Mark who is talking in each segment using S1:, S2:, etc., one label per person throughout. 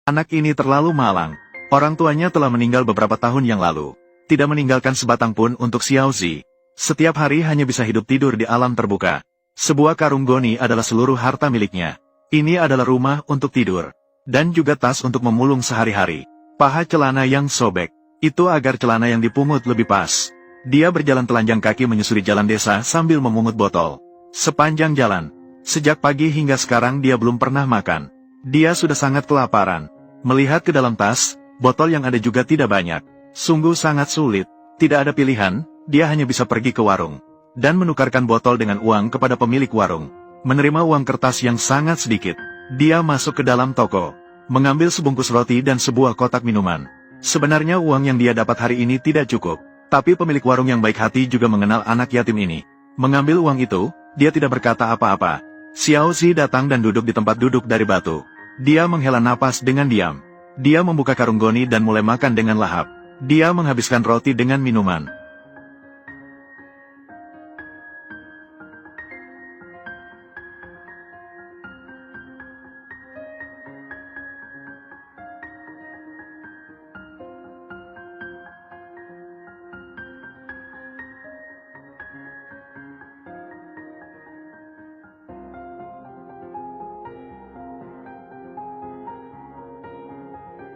S1: Anak ini terlalu malang. Orang tuanya telah meninggal beberapa tahun yang lalu. Tidak meninggalkan sebatang pun untuk Xiaozi. Setiap hari hanya bisa hidup tidur di alam terbuka. Sebuah karung goni adalah seluruh harta miliknya. Ini adalah rumah untuk tidur. Dan juga tas untuk memulung sehari-hari. Paha celana yang sobek. Itu agar celana yang dipungut lebih pas. Dia berjalan telanjang kaki menyusuri jalan desa sambil memungut botol. Sepanjang jalan. Sejak pagi hingga sekarang dia belum pernah makan. Dia sudah sangat kelaparan. Melihat ke dalam tas, botol yang ada juga tidak banyak. Sungguh sangat sulit. Tidak ada pilihan, dia hanya bisa pergi ke warung. Dan menukarkan botol dengan uang kepada pemilik warung. Menerima uang kertas yang sangat sedikit. Dia masuk ke dalam toko. Mengambil sebungkus roti dan sebuah kotak minuman. Sebenarnya uang yang dia dapat hari ini tidak cukup. Tapi pemilik warung yang baik hati juga mengenal anak yatim ini. Mengambil uang itu, dia tidak berkata apa-apa. Xiaozi datang dan duduk di tempat duduk dari batu. Dia menghela napas dengan diam. Dia membuka karung goni dan mulai makan dengan lahap. Dia menghabiskan roti dengan minuman.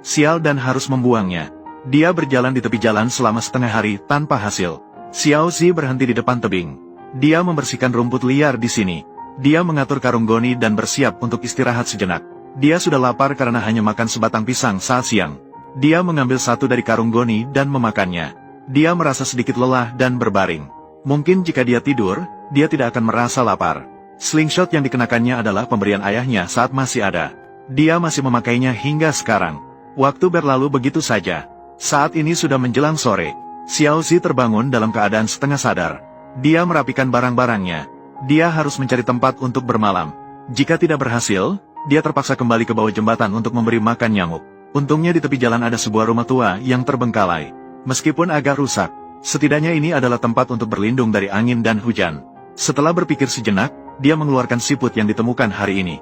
S1: Sial dan harus membuangnya. Dia berjalan di tepi jalan selama setengah hari tanpa hasil. Xiaozi berhenti di depan tebing. Dia membersihkan rumput liar di sini. Dia mengatur karung goni dan bersiap untuk istirahat sejenak. Dia sudah lapar karena hanya makan sebatang pisang saat siang. Dia mengambil satu dari karung goni dan memakannya. Dia merasa sedikit lelah dan berbaring. Mungkin jika dia tidur, dia tidak akan merasa lapar. Slingshot yang dikenakannya adalah pemberian ayahnya saat masih ada. Dia masih memakainya hingga sekarang. Waktu berlalu begitu saja. Saat ini sudah menjelang sore. Xiaozi terbangun dalam keadaan setengah sadar. Dia merapikan barang-barangnya. Dia harus mencari tempat untuk bermalam. Jika tidak berhasil, dia terpaksa kembali ke bawah jembatan untuk memberi makan nyamuk. Untungnya di tepi jalan ada sebuah rumah tua yang terbengkalai. Meskipun agak rusak, setidaknya ini adalah tempat untuk berlindung dari angin dan hujan. Setelah berpikir sejenak, dia mengeluarkan siput yang ditemukan hari ini.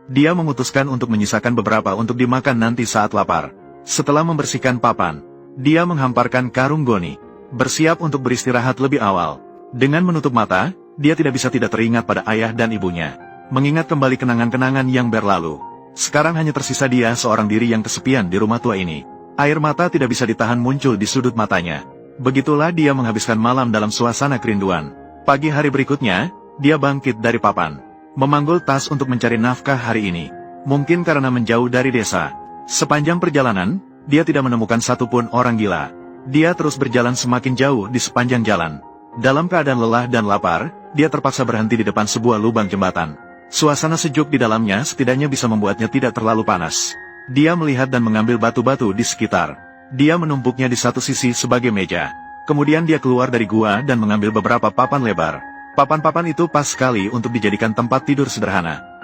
S1: Dia memutuskan untuk menyisakan beberapa untuk dimakan nanti saat lapar. Setelah membersihkan papan, dia menghamparkan karung goni, bersiap untuk beristirahat lebih awal. Dengan menutup mata, dia tidak bisa tidak teringat pada ayah dan ibunya. Mengingat kembali kenangan-kenangan yang berlalu. Sekarang hanya tersisa dia seorang diri yang kesepian di rumah tua ini. Air mata tidak bisa ditahan muncul di sudut matanya. Begitulah dia menghabiskan malam dalam suasana kerinduan. Pagi hari berikutnya, dia bangkit dari papan. Memanggul tas untuk mencari nafkah hari ini. Mungkin karena menjauh dari desa. Sepanjang perjalanan, dia tidak menemukan satupun orang gila. Dia terus berjalan semakin jauh di sepanjang jalan. Dalam keadaan lelah dan lapar, dia terpaksa berhenti di depan sebuah lubang jembatan. Suasana sejuk di dalamnya setidaknya bisa membuatnya tidak terlalu panas. Dia melihat dan mengambil batu-batu di sekitar. Dia menumpuknya di satu sisi sebagai meja. Kemudian dia keluar dari gua dan mengambil beberapa papan lebar. Papan-papan itu pas sekali untuk dijadikan tempat tidur sederhana.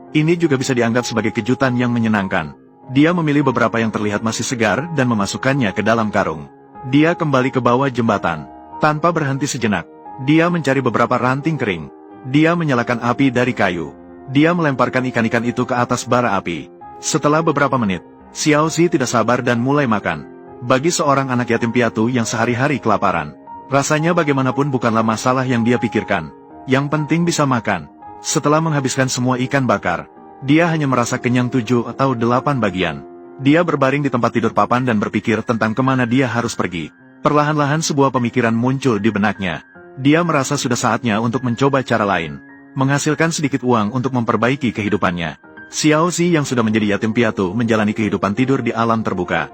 S1: Ini juga bisa dianggap sebagai kejutan yang menyenangkan. Dia memilih beberapa yang terlihat masih segar dan memasukkannya ke dalam karung. Dia kembali ke bawah jembatan. Tanpa berhenti sejenak, dia mencari beberapa ranting kering. Dia menyalakan api dari kayu. Dia melemparkan ikan-ikan itu ke atas bara api. Setelah beberapa menit, Xiaozi tidak sabar dan mulai makan. Bagi seorang anak yatim piatu yang sehari-hari kelaparan, rasanya bagaimanapun bukanlah masalah yang dia pikirkan. Yang penting bisa makan. Setelah menghabiskan semua ikan bakar, dia hanya merasa kenyang 7 atau 8 bagian. Dia berbaring di tempat tidur papan dan berpikir tentang kemana dia harus pergi. Perlahan-lahan sebuah pemikiran muncul di benaknya. Dia merasa sudah saatnya untuk mencoba cara lain. Menghasilkan sedikit uang untuk memperbaiki kehidupannya. Xiao Zi yang sudah menjadi yatim piatu menjalani kehidupan tidur di alam terbuka.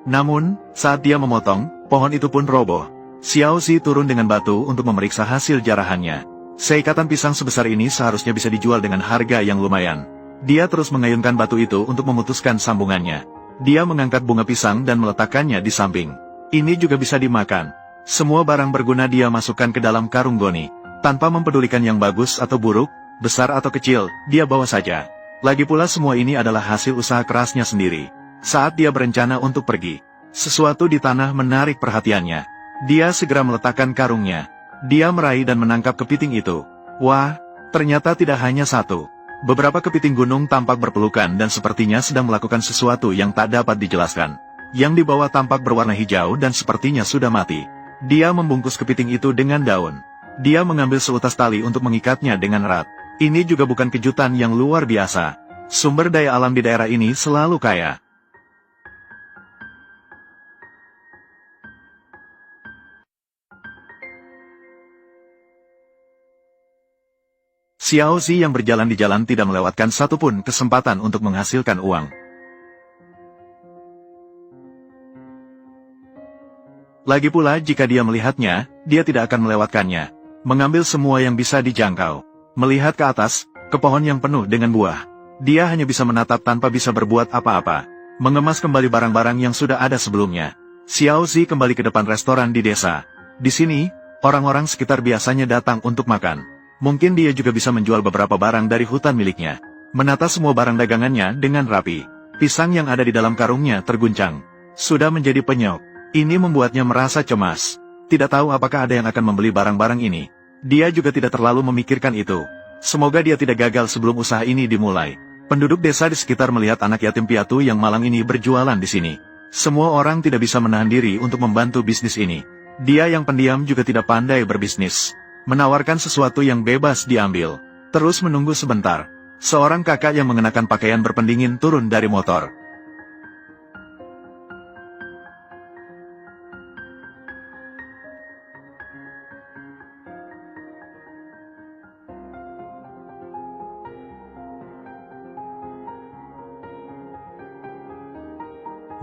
S1: Namun, saat dia memotong, pohon itu pun roboh. Xiao Zi turun dengan batu untuk memeriksa hasil jarahannya. Seikatan pisang sebesar ini seharusnya bisa dijual dengan harga yang lumayan. Dia terus mengayunkan batu itu untuk memutuskan sambungannya. Dia mengangkat bunga pisang dan meletakkannya di samping. Ini juga bisa dimakan. Semua barang berguna dia masukkan ke dalam karung goni. Tanpa mempedulikan yang bagus atau buruk, besar atau kecil, dia bawa saja. Lagi pula semua ini adalah hasil usaha kerasnya sendiri. Saat dia berencana untuk pergi, sesuatu di tanah menarik perhatiannya. Dia segera meletakkan karungnya. Dia meraih dan menangkap kepiting itu. Wah, ternyata tidak hanya satu. Beberapa kepiting gunung tampak berpelukan dan sepertinya sedang melakukan sesuatu yang tak dapat dijelaskan. Yang di bawah tampak berwarna hijau dan sepertinya sudah mati. Dia membungkus kepiting itu dengan daun. Dia mengambil seutas tali untuk mengikatnya dengan erat. Ini juga bukan kejutan yang luar biasa. Sumber daya alam di daerah ini selalu kaya. Xiao Zi yang berjalan di jalan tidak melewatkan satupun kesempatan untuk menghasilkan uang. Lagi pula jika dia melihatnya, dia tidak akan melewatkannya. Mengambil semua yang bisa dijangkau. Melihat ke atas, ke pohon yang penuh dengan buah. Dia hanya bisa menatap tanpa bisa berbuat apa-apa. Mengemas kembali barang-barang yang sudah ada sebelumnya. Xiao Zi kembali ke depan restoran di desa. Di sini, orang-orang sekitar biasanya datang untuk makan. Mungkin dia juga bisa menjual beberapa barang dari hutan miliknya. Menata semua barang dagangannya dengan rapi. Pisang yang ada di dalam karungnya terguncang. Sudah menjadi penyok. Ini membuatnya merasa cemas. Tidak tahu apakah ada yang akan membeli barang-barang ini. Dia juga tidak terlalu memikirkan itu. Semoga dia tidak gagal sebelum usaha ini dimulai. Penduduk desa di sekitar melihat anak yatim piatu yang malang ini berjualan di sini. Semua orang tidak bisa menahan diri untuk membantu bisnis ini. Dia yang pendiam juga tidak pandai berbisnis. Menawarkan sesuatu yang bebas diambil. Terus menunggu sebentar. Seorang kakak yang mengenakan pakaian berpendingin turun dari motor.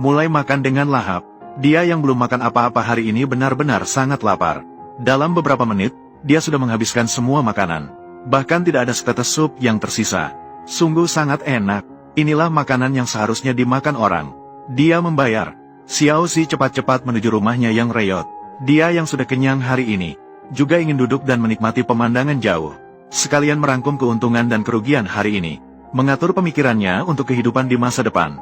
S1: Mulai makan dengan lahap. Dia yang belum makan apa-apa hari ini benar-benar sangat lapar. Dalam beberapa menit, dia sudah menghabiskan semua makanan. Bahkan tidak ada setetes sup yang tersisa. Sungguh sangat enak. Inilah makanan yang seharusnya dimakan orang. Dia membayar. Xiao Zi cepat-cepat menuju rumahnya yang reyot. Dia yang sudah kenyang hari ini, juga ingin duduk dan menikmati pemandangan jauh. Sekalian merangkum keuntungan dan kerugian hari ini. Mengatur pemikirannya untuk kehidupan di masa depan.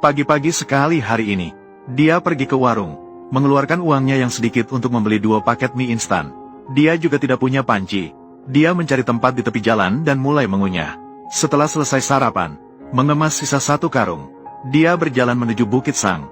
S1: Pagi-pagi sekali hari ini, dia pergi ke warung. Mengeluarkan uangnya yang sedikit untuk membeli 2 paket mie instan. Dia juga tidak punya panci. Dia mencari tempat di tepi jalan dan mulai mengunyah. Setelah selesai sarapan, mengemas sisa 1 karung. Dia berjalan menuju Bukit Sang.